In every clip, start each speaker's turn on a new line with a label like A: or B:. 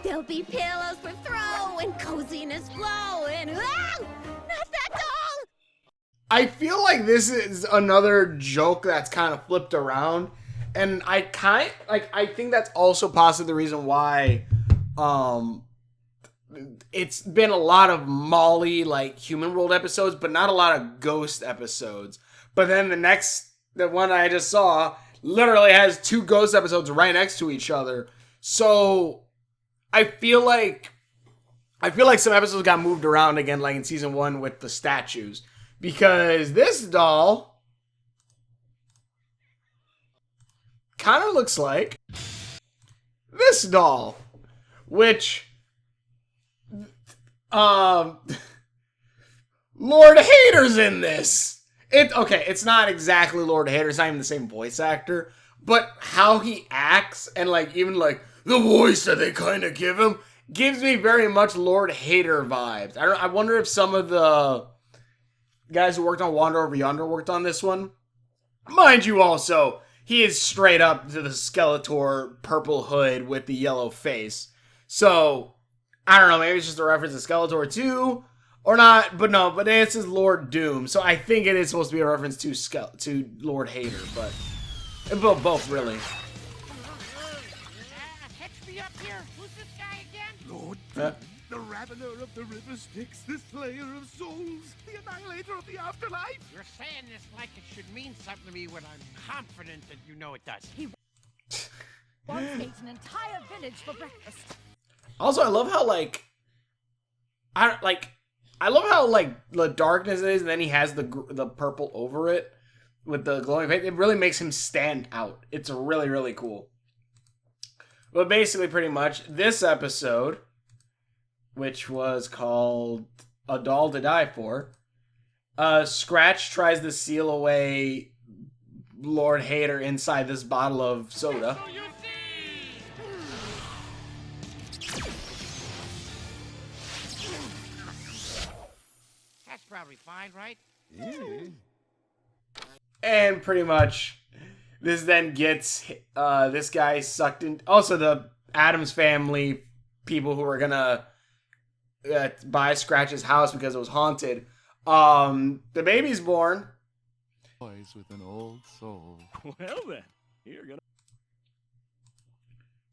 A: There'll be pillows for throw and coziness flow and not that doll!
B: I feel like this is another joke that's kind of flipped around, and I think that's also possibly the reason why it's been a lot of Molly like human world episodes, but not a lot of ghost episodes. But then the one I just saw literally has 2 ghost episodes right next to each other. So I feel like some episodes got moved around again, like in season 1 with the statues, because this doll kind of looks like this doll, which Lord Hater's in this. It's not exactly Lord Hater, it's not even the same voice actor, but how he acts and like even like the voice that they kind of give him gives me very much Lord Hater vibes. I wonder if some of the guys who worked on Wander Over Yonder worked on this one. Mind you, also, he is straight up to the Skeletor purple hood with the yellow face. So, I don't know, maybe it's just a reference to Skeletor 2 or not, but no, but this is Lord Doom. So I think it is supposed to be a reference to Lord Hater, but both really.
C: Catch me up here. Who's this guy again?
D: Lord Doom, the Ravener of the River Styx, the Slayer of Souls, the Annihilator of the Afterlife.
C: You're saying this like it should mean something to me when I'm confident that you know it does.
E: He once ate an entire village for breakfast.
B: Also, I love how the darkness is, and then he has the purple over it with the glowing face. It really makes him stand out. It's really, really cool. But basically, pretty much, this episode, which was called A Doll to Die For, Scratch tries to seal away Lord Hater inside this bottle of soda.
C: That's probably fine, right?
B: And pretty much, this then gets this guy sucked in. Also, the Addams Family people who were gonna buy Scratch's house because it was haunted. The baby's born.
D: Boys with an old soul.
F: Well then, you're gonna.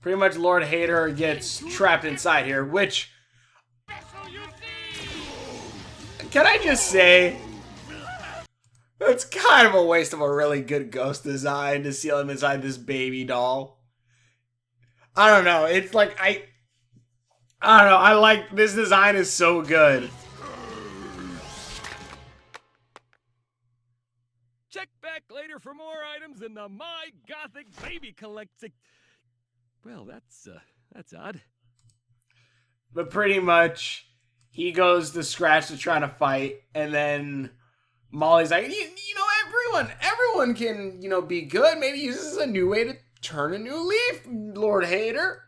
B: Pretty much, Lord Hater gets trapped inside here, which, can I just say, it's kind of a waste of a really good ghost design to seal him inside this baby doll. I don't know. It's like, I don't know. I like, this design is so good.
F: Check back later for more items in the My Gothic Baby Collecting. Well, that's odd.
B: But pretty much, he goes to Scratch to try to fight, and then Molly's like, you know, everyone can, you know, be good. Maybe use this as a new way to turn a new leaf, Lord Hater.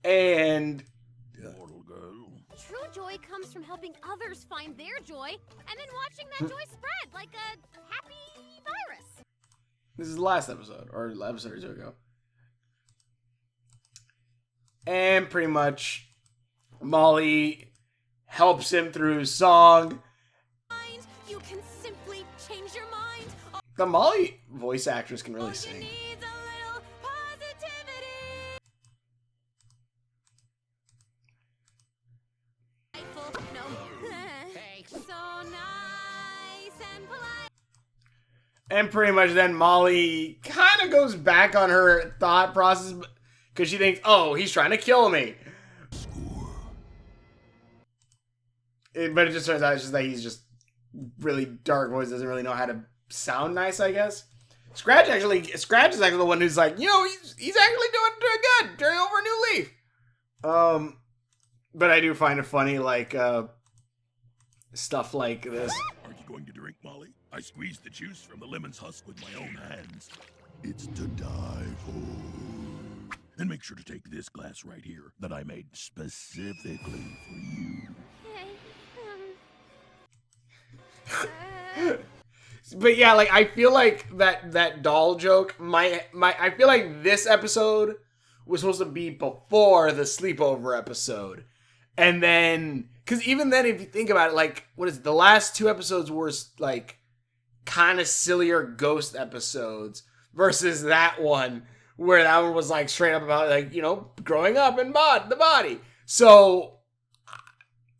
B: And
D: Mortal girl.
A: True joy comes from helping others find their joy and then watching that joy spread like a happy virus.
B: this is the last episode, or episode or 2 ago. And pretty much, Molly helps him through song.
A: You can simply change your mind.
B: The Molly voice actress can really
A: All you
B: sing.
A: need's a little positivity. So nice and polite.
B: And pretty much then Molly kind of goes back on her thought process because she thinks, oh, he's trying to kill me. But it just turns out it's just that he's just really dark voice, doesn't really know how to sound nice, I guess. Scratch is actually the one who's like, you know, he's actually doing good, turning over a new leaf. But I do find it funny, like, stuff like this.
D: Are you going to drink, Molly? I squeezed the juice from the lemon's husk with my own hands. It's to die for. And make sure to take this glass right here that I made specifically for you.
B: But yeah, like, I feel like that doll joke, I feel like this episode was supposed to be before the sleepover episode. And then, because even then, if you think about it, like, what is it? The last 2 episodes were, like, kind of sillier ghost episodes versus that one, where that one was, like, straight up about, like, you know, growing up in the body. So,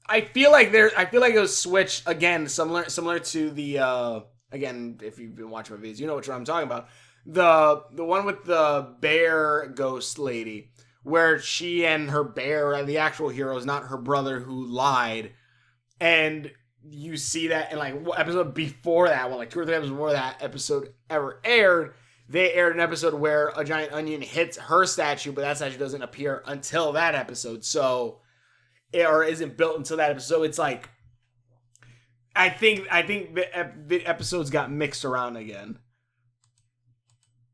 B: I feel like it was switched, again, similar to the, again, if you've been watching my videos, you know what I'm talking about. The one with the bear ghost lady, where she and her bear are the actual heroes, not her brother who lied. And you see that in, like, what episode before that one, like 2 or 3 episodes before that episode ever aired, they aired an episode where a giant onion hits her statue, but that statue doesn't appear until that episode. So, or isn't built until that episode. So it's like, I think the episodes got mixed around again.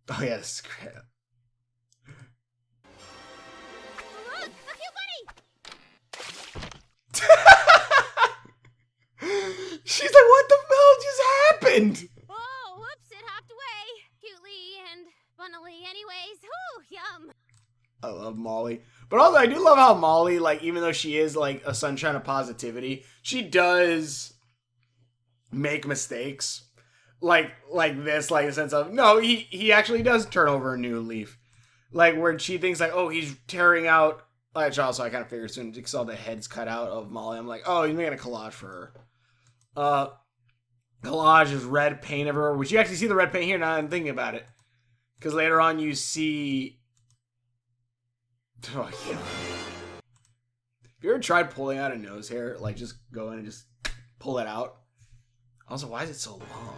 B: Oh yeah, this is great.
A: Look, a cute bunny!
B: She's like, what the hell just happened?
A: Oh, whoops, it hopped away. Cutely and funnily anyways. Whew, yum.
B: I love Molly. But also, I do love how Molly, like, even though she is, like, a sunshine of positivity, she does make mistakes. Like this, like, in the sense of, no, he actually does turn over a new leaf. Like, where she thinks, like, oh, he's tearing out, which also I kind of figured as soon as I saw the heads cut out of Molly, I'm like, oh, he's making a collage for her. Collage is red paint everywhere, which you actually see the red paint here now I'm thinking about it. Because later on you see... Oh, yeah. Have you ever tried pulling out a nose hair? Like, just go in and just pull it out? Also, why is it so long?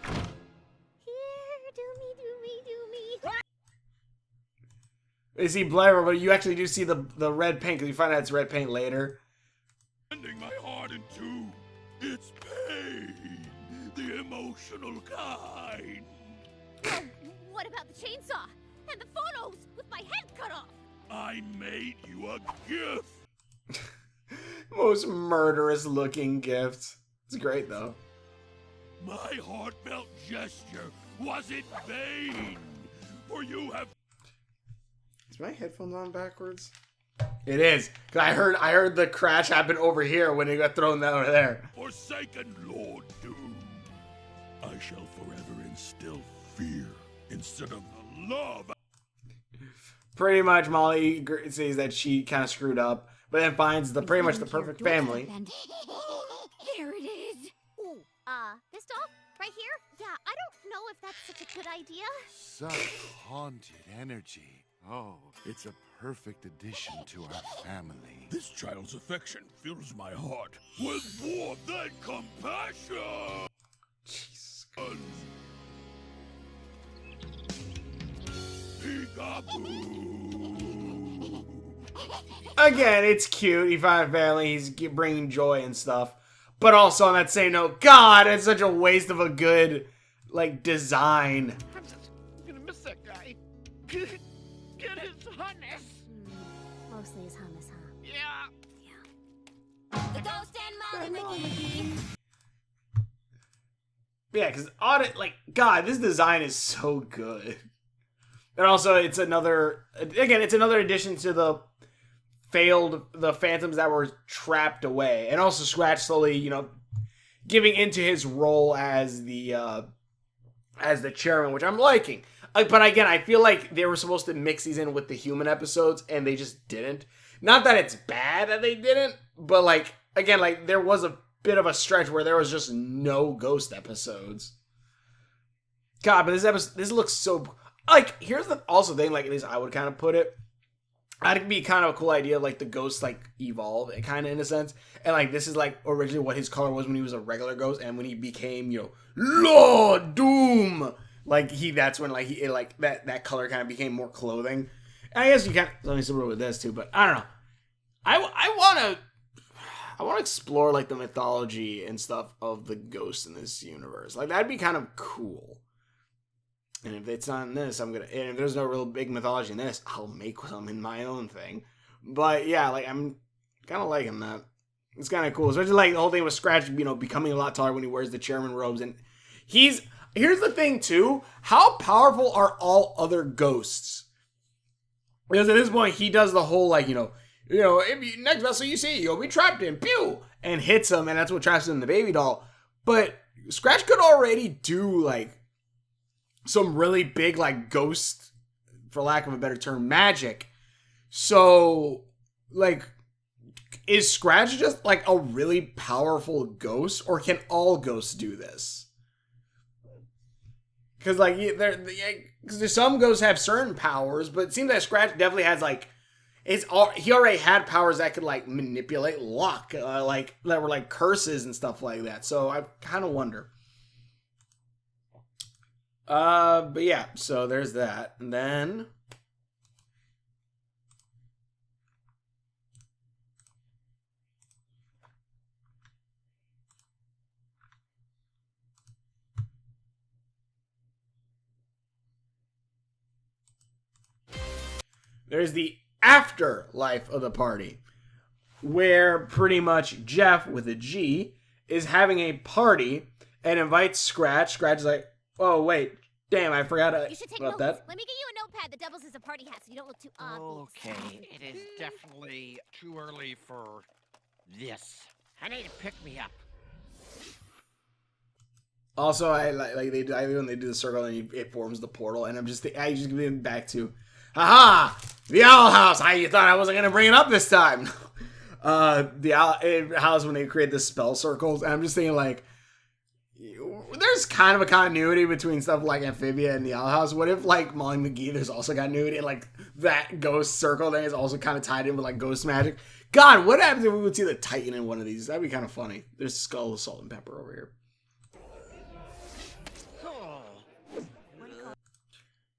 A: Here, do me.
B: You see Blair, but you actually do see the red paint, because you find out it's red paint later.
D: Bending my heart in two. It's pain. The emotional kind.
A: Oh, what about the chainsaw? And the photos with my head cut off?
D: I made you a gift.
B: Most murderous looking gift. It's great, though.
D: My heartfelt gesture was in vain. For you have...
B: Is my headphones on backwards? It is. 'Cause I heard the crash happen over here when it got thrown over there.
D: forsaken Lord Doom. I shall forever instill fear instead of the love.
B: Pretty much, Molly says that she kind of screwed up, but then finds pretty much the perfect family.
A: There it is. Ooh, this doll? Right here? Yeah, I don't know if that's such a good idea.
G: Such haunted energy. Oh, it's a perfect addition to our family.
D: This child's affection fills my heart with more than compassion.
B: Jesus.
D: Peekaboo.
B: Again, it's cute. He found a family. He's bringing joy and stuff. But also on that same note, God, it's such a waste of a good, like, design.
C: I'm gonna miss that guy. Get his harness.
A: Mostly his hummus, huh?
C: Yeah.
A: The Ghost and Molly Mcgee.
B: Yeah, because God, this design is so good. And also, it's another addition to the phantoms that were trapped away. And also Scratch slowly, giving into his role as the chairman, which I'm liking. But again, I feel like they were supposed to mix these in with the human episodes, and they just didn't. Not that it's bad that they didn't, but again, there was a bit of a stretch where there was just no ghost episodes. God, but this looks so... here's the also thing, at least I would kind of put it. I think it'd be kind of a cool idea, the ghosts, evolve, kind of, in a sense. And, this is, originally what his color was when he was a regular ghost, and when he became, Lord Doom! That's when, that color kind of became more clothing. And I guess you can't, let me similar with this, too, but I don't know. I want to explore, the mythology and stuff of the ghosts in this universe. That'd be kind of cool. And if it's not in this, and if there's no real big mythology in this, I'll make some in my own thing. But yeah, I'm kind of liking that. It's kind of cool. Especially the whole thing with Scratch, becoming a lot taller when he wears the chairman robes. And here's the thing too, how powerful are all other ghosts? Because at this point, he does the whole, like, if you, next vessel you see, you'll be trapped in, pew! And hits him, and that's what traps him in the baby doll. But Scratch could already do, like, some really big, like, ghost, for lack of a better term, magic. So, like, is Scratch just, like, a really powerful ghost? Or can all ghosts do this? Because, like, because some ghosts have certain powers, but it seems like Scratch definitely has, like, he already had powers that could, like, manipulate luck, like, that were, like, curses and stuff like that. So I kind of wonder. But yeah, so there's that. And then there's the afterlife of the party, where pretty much Jeff with a G is having a party and invites Scratch. Scratch is like, oh wait, damn, I forgot
A: You should take
B: about
A: notes.
B: that.
A: Let me get you a notepad that doubles as a party hat so you don't look too obvious.
C: Okay, it is definitely too early for this. I need to pick me up.
B: Also, I like when they do the circle and it forms the portal, and I just getting back to, aha, the owl house. You thought I wasn't gonna bring it up this time. The owl house when they create the spell circles, and I'm just thinking like, there's kind of a continuity between stuff like Amphibia and the owl house. What if like Molly Mcgee, there's also continuity, and like that ghost circle thing is also kind of tied in with like ghost magic. God, what happens if we would see the Titan in one of these? That'd be kind of funny. There's Skull of Salt and Pepper over here.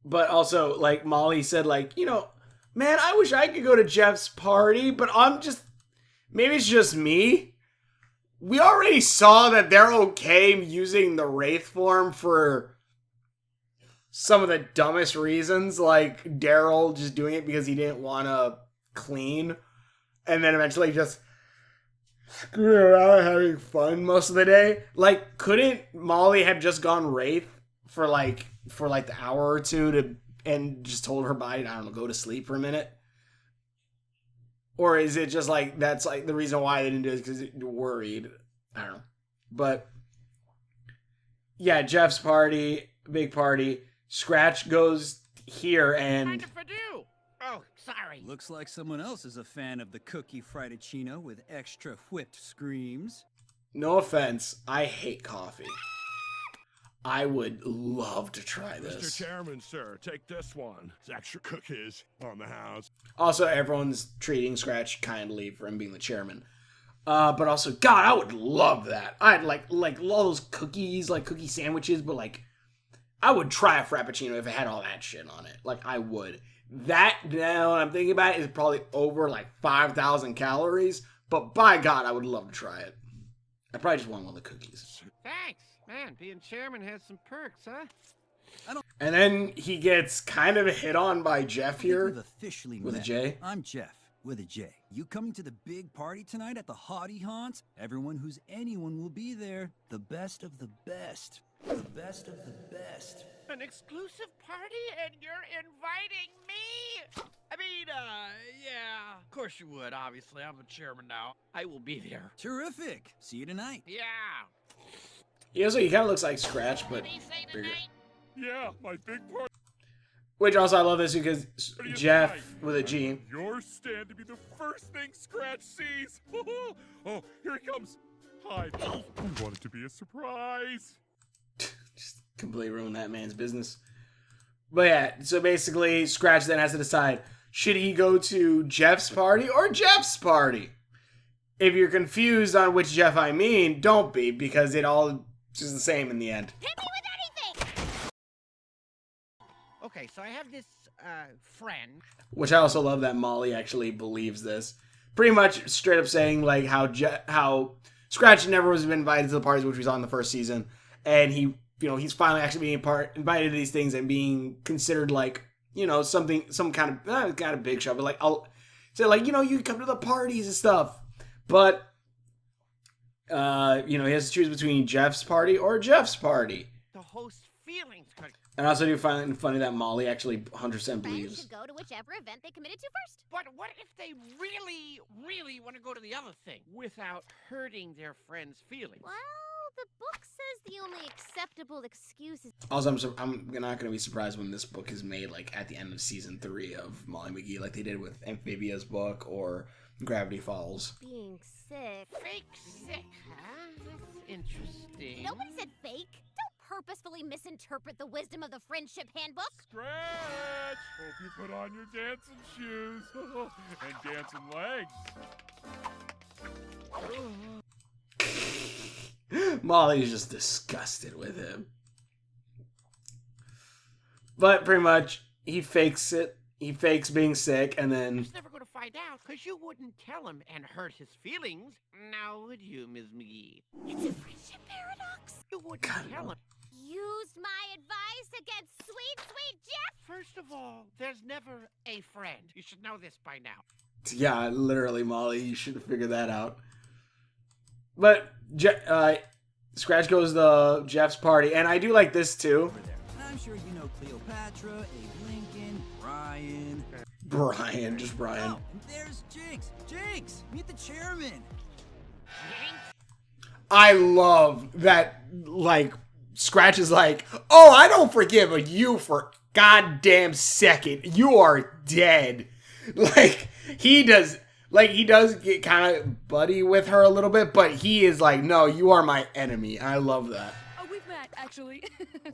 B: But also, like, Molly said, like, man, I wish I could go to Jeff's party, but maybe it's just me. We already saw that they're okay using the Wraith form for some of the dumbest reasons, like Daryl just doing it because he didn't want to clean, and then eventually just screwing around having fun most of the day. Like, couldn't Molly have just gone Wraith for the hour or two and just told her body, I don't know, go to sleep for a minute? Or is it just like, that's like the reason why they didn't do it because they're worried? I don't know. But yeah, Jeff's party, big party. Scratch goes here and
C: Kind of ado. Oh, sorry.
H: Looks like someone else is a fan of the cookie frappuccino with extra whipped screams.
B: no offense, I hate coffee. I would love to try this.
D: Mr. Chairman, sir, take this one. It's extra cookies on the house.
B: Also, everyone's treating Scratch kindly for him being the chairman. But also, God, I would love that. I'd like all those cookies, like cookie sandwiches, but like, I would try a Frappuccino if it had all that shit on it. Like, I would. That, now I'm thinking about it, is probably over like 5,000 calories, but by God, I would love to try it. I probably just want one of the cookies.
C: Thanks. Man, being chairman has some perks, huh?
B: And then he gets kind of hit on by Jeff here.
H: We've officially
B: with a
H: met.
B: J?
H: I'm Jeff with a J. You coming to the big party tonight at the Hottie Haunts? Everyone who's anyone will be there. The best of the best. The best of the best.
C: An exclusive party and you're inviting me? I mean, yeah. Of course you would, obviously. I'm the chairman now. I will be there.
H: Terrific. See you tonight.
C: Yeah.
B: He kind of looks like Scratch, but
C: What do you say
B: bigger.
C: tonight?
D: Yeah, my big party.
B: Which also I love this because Jeff with a G.
D: Your stand to be the first thing Scratch sees. Oh, here he comes. Hi. We want it to be a surprise.
B: Just completely ruined that man's business. But yeah, so basically Scratch then has to decide, should he go to Jeff's party or Jeff's party? If you're confused on which Jeff I mean, don't be, because it all is the same in the end.
A: Hit me with anything!
C: Okay, so I have this, friend.
B: Which I also love that Molly actually believes this. Pretty much straight up saying like how Scratch never was invited to the parties, which we saw in the first season, and he's finally actually being invited to these things and being considered like, some kind of big shot, but like I'll say like, you can come to the parties and stuff. But he has to choose between Jeff's party or Jeff's party.
C: The host's feelings could...
B: And I also do find it funny that Molly actually 100%
A: Friends
B: believes.
A: should go to whichever event they committed to first.
C: But what if they really, really want to go to the other thing without hurting their friends' feelings?
A: Well, the book says the only acceptable excuse is
B: Also, I'm not gonna be surprised when this book is made, like at the end of season 3 of Molly Mcgee, like they did with Amphibia's book or Gravity Falls.
A: being sick.
C: Fake sick, huh? That's interesting.
A: Nobody said fake. Don't purposefully misinterpret the wisdom of the Friendship Handbook.
F: Scratch! Hope you put on your dancing shoes and dancing legs.
B: Molly's just disgusted with him. But pretty much, he fakes it. He fakes being sick, and then
C: He's never going to find out because you wouldn't tell him and hurt his feelings. Now would you, Ms. McGee?
A: It's a friendship paradox.
C: You wouldn't tell him.
A: Used my advice against sweet Jeff.
C: First of all, there's never a friend. You should know this by now.
B: yeah, literally, Molly, you should have figured that out. But Scratch goes to Jeff's party, and I do like this too.
H: And I'm sure you know Cleopatra, Abe Lincoln, Brian.
B: Brian, just Brian.
H: Oh, and there's Jinx. Jinx, meet the chairman.
B: I love that, like, Scratch is like, oh, I don't forgive you for goddamn second. You are dead. Like, he does get kind of buddy with her a little bit, but he is like, no, you are my enemy. I love that.
E: Oh, we've met, actually.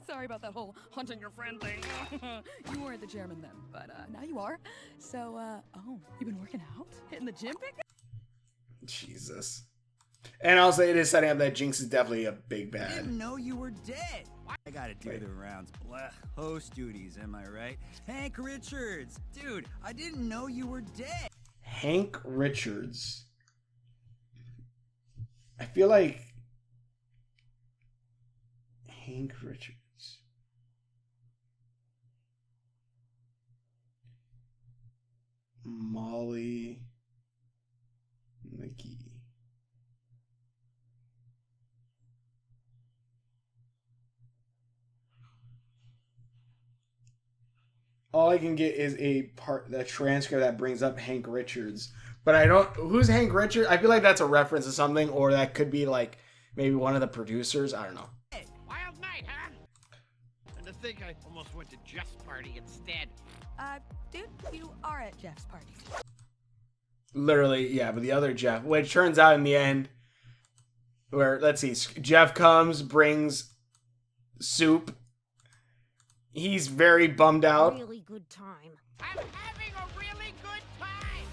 E: Sorry about that whole hunting your friend thing. You weren't the chairman then, but now you are. So, oh, you been working out? Hitting the gym pick?
B: Jesus. And also, it is setting up that Jinx is definitely a big
H: I
B: bad.
H: didn't know you were dead. I gotta do the rounds. Blah. Host duties, am I right? Hank Richards. Dude, I didn't know you were dead.
B: Hank Richards. I feel like Hank Richards. Molly Mcgee. All I can get is the transcript that brings up Hank Richards. But I don't, who's Hank Richards? I feel like that's a reference to something, or that could be like maybe one of the producers. I don't know.
C: Wild night, huh? And to think I almost went to Jeff's party instead.
E: Dude, you are at Jeff's party.
B: Literally, yeah, but the other Jeff, which turns out in the end, where, let's see, Jeff comes, brings soup. He's very bummed out.
A: Really good time.
C: I'm having a really good time.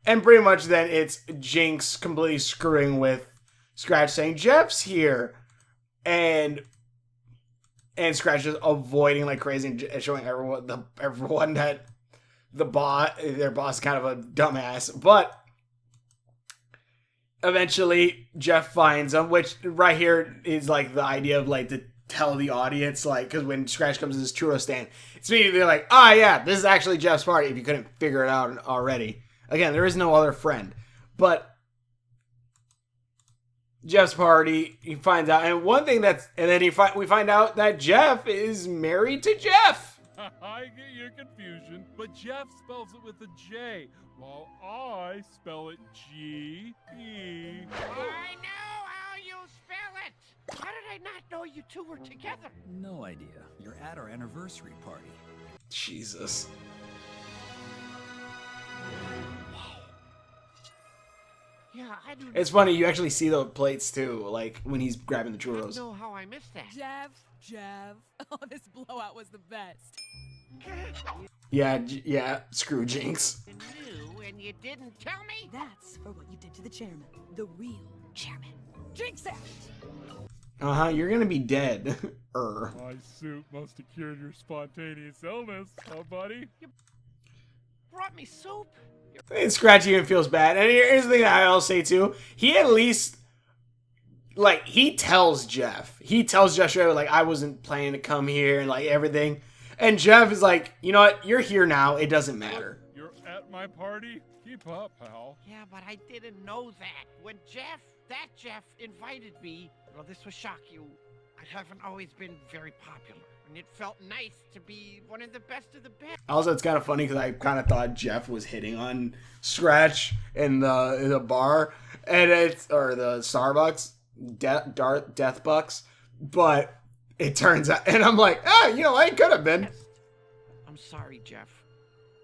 B: And pretty much then it's Jinx completely screwing with Scratch, saying, Jeff's here. And Scratch just avoiding like crazy and showing everyone that their boss is kind of a dumbass. But eventually Jeff finds him, which right here is like the idea of like to tell the audience, like, because when Scratch comes to this churro stand, it's immediately like, ah, yeah, this is actually Jeff's party, if you couldn't figure it out already. Again, there is no other friend. But Jeff's party, he finds out, and one thing that's, and then we find out that Jeff is married to Jeff.
F: I get your confusion, but Jeff spells it with a J, while I spell it G-E.
C: I know how you spell it. How did I not know you two were together?
H: No idea. You're at our anniversary party.
B: Jesus.
C: Yeah, I do.
B: It's funny, you actually see the plates too, like when he's grabbing the
C: I don't
B: churros.
C: know how I missed that.
E: Jeff. Oh, this blowout was the best.
B: Yeah, screw Jinx.
C: You knew and you didn't tell me?
E: That's for what you did to the chairman. The real chairman. Jinx it!
B: Uh-huh, you're gonna be dead.
F: My soup must have cured your spontaneous illness, huh, buddy?
C: Brought me soup.
B: And Scratch even feels bad. And here's the thing that I'll say too. He at least, like, he tells Jeff. He tells Jeff straight away, like, I wasn't planning to come here and like everything. And Jeff is like, you know what? You're here now. It doesn't matter.
F: You're at my party? Keep up, pal.
C: Yeah, but I didn't know that. When Jeff that Jeff invited me, well, this will shock you. I haven't always been very popular, and it felt nice to be one of the best of the best.
B: Also, it's kind of funny because I kind of thought Jeff was hitting on Scratch in the bar, and or the Starbucks, Death Bucks, but it turns out, and I'm like, I could have been.
C: I'm sorry, Jeff.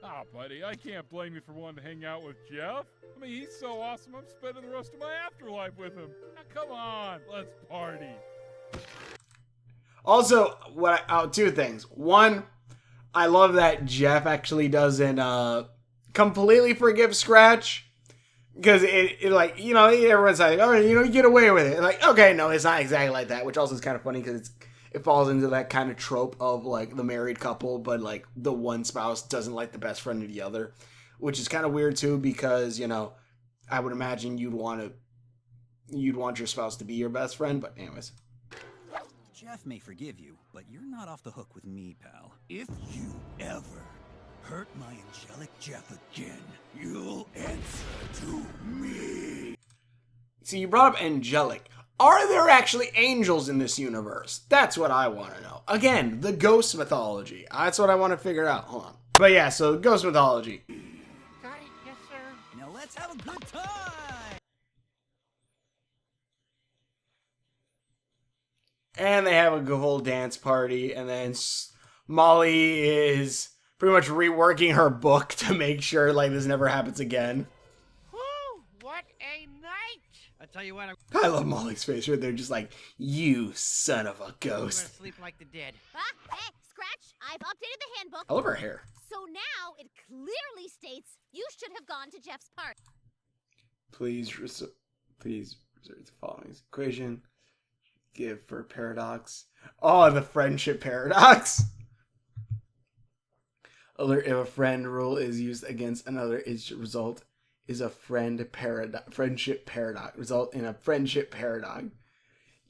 F: Ah, buddy, I can't blame you for wanting to hang out with Jeff. I mean, he's so awesome, I'm spending the rest of my afterlife with him. Now, come on, let's party.
B: Also, two things. One, I love that Jeff actually doesn't completely forgive Scratch. Because everyone's like, you get away with it. Like, okay, no, it's not exactly like that. Which also is kind of funny because it falls into that kind of trope of like the married couple, but like the one spouse doesn't like the best friend of the other. Which is kind of weird too because, I would imagine you'd want your spouse to be your best friend. But anyways.
H: Jeff may forgive you, but you're not off the hook with me, pal. If you ever hurt my angelic Jeff again, you'll answer to me.
B: See, you brought up angelic. Are there actually angels in this universe? That's what I want to know. Again, the ghost mythology. That's what I want to figure out. Hold on. But yeah, so ghost mythology.
C: Got it, yes, sir.
H: Now let's have a good time.
B: And they have a whole dance party, and then Molly is pretty much reworking her book to make sure like this never happens again.
C: Woo! What a night! I tell you what,
B: I love Molly's face right there, just like, you son of a
C: I'm gonna
B: ghost.
C: sleep like the dead.
A: Hey, Scratch, I've updated the handbook.
B: I love her hair.
A: So now it clearly states you should have gone to Jeff's party.
B: Please reserve the following equation. Give for paradox. Oh, the friendship paradox. Alert: if a friend rule is used against another, its result is a friendship paradox. Result in a friendship paradox.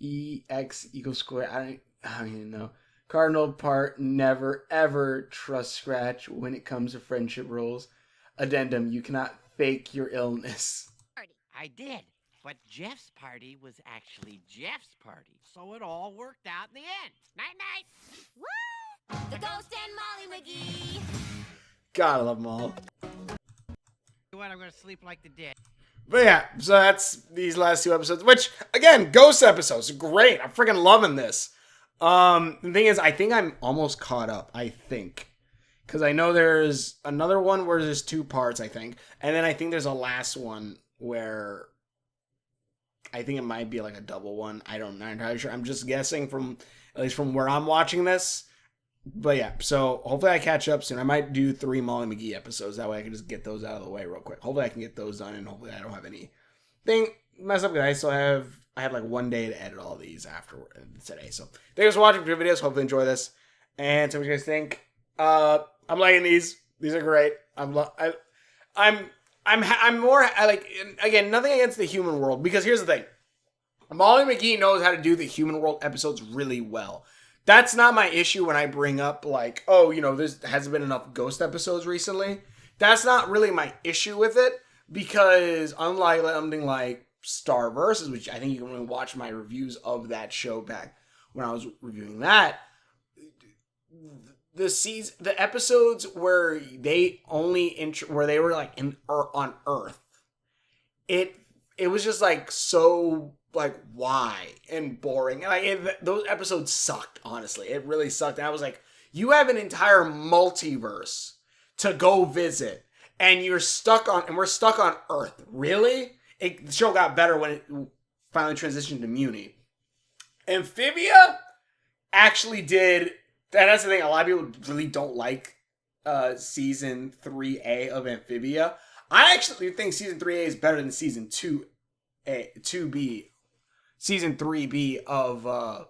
B: EX equals square. I don't even know. Cardinal part: never ever trust Scratch when it comes to friendship rules. Addendum: you cannot fake your illness.
C: I did. But Jeff's party was actually Jeff's party, so it all worked out in the end. Night-night!
A: Woo! The Ghost and Molly Mcgee!
B: God, I love them all.
C: What, I'm gonna sleep like the dead.
B: But yeah, so that's these last two episodes, which, again, ghost episodes. Great. I'm freaking loving this. The thing is, I think I'm almost caught up, I think. Because I know there's another one where there's 2 parts, I think. And then I think there's a last one where I think it might be like a double one. I'm not entirely sure. I'm just guessing at least from where I'm watching this. But yeah, so hopefully I catch up soon. I might do 3 Molly Mcgee episodes. That way I can just get those out of the way real quick. Hopefully I can get those done, and hopefully I don't have anything mess up. Because I have like 1 day to edit all these after today. So thanks for watching the videos. Hopefully you enjoy this. And tell me what you guys think. I'm liking these. These are great. I'm more like, again, nothing against the human world, because here's the thing. Molly Mcgee knows how to do the human world episodes really well. That's not my issue when I bring up like, there hasn't been enough ghost episodes recently. That's not really my issue with it, because unlike something like Star Versus, which I think you can really watch my reviews of that show back when I was reviewing that, the episodes where they were like on Earth, it was just like so like why and boring, and those episodes sucked. Honestly, it really sucked. And I was like, you have an entire multiverse to go visit, and we're stuck on Earth. Really? The show got better when it finally transitioned to Muni. Amphibia actually did. That's the thing. A lot of people really don't like season 3A of Amphibia. I actually think season 3A is better than season 2B. Season 3B of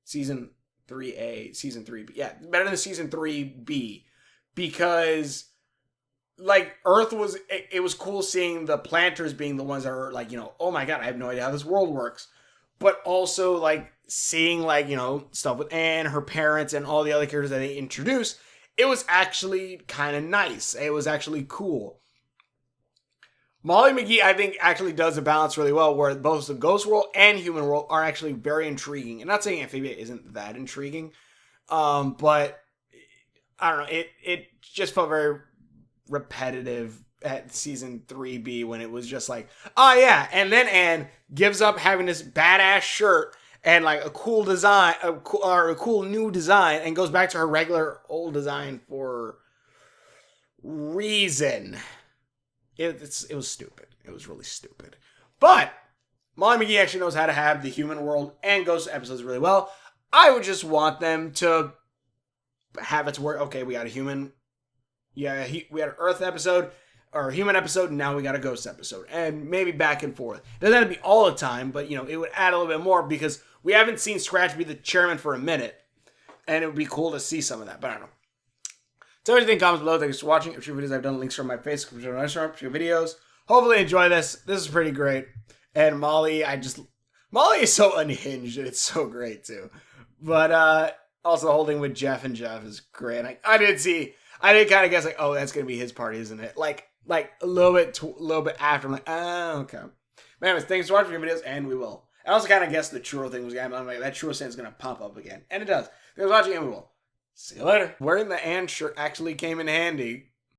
B: season 3A, season 3B. Yeah, better than season 3B, because like Earth was, it was cool seeing the planters being the ones that are like, oh my god, I have no idea how this world works. But also like seeing like, stuff with Anne, her parents, and all the other characters that they introduced, it was actually kind of nice. It was actually cool. Molly Mcgee, I think, actually does a balance really well, where both the ghost world and human world are actually very intriguing. And not saying Amphibia isn't that intriguing, but I don't know. It just felt very repetitive at season 3B when it was just like, oh yeah, and then Anne gives up having this badass shirt and like a cool design, a cool new design, and goes back to her regular old design for reason. It was stupid. It was really stupid. But Molly Mcgee actually knows how to have the human world and ghost episodes really well. I would just want them to have it to where, okay, we got a human, we had an Earth episode, or a human episode, and now we got a ghost episode. And maybe back and forth. It doesn't have to be all the time, but, you know, it would add a little bit more because we haven't seen Scratch be the chairman for a minute. And it would be cool to see some of that, but I don't know. Tell me what you think in the comments below. Thanks for watching. If your videos I've done links from my Facebook, Instagram, your videos. Hopefully you enjoy this. This is pretty great. And Molly, Molly is so unhinged, and it's so great too. But also the whole thing with Jeff and Jeff is great. I did kind of guess like, oh, that's gonna be his party, isn't it? Like a little bit after. I'm like, oh, okay. But anyways, thanks for watching your videos, and we will. I also kind of guessed the churro thing was gonna. I'm like, that churro stand is gonna pop up again, and it does. Thanks for watching, and we will. See you later. Wearing the Anne shirt actually came in handy.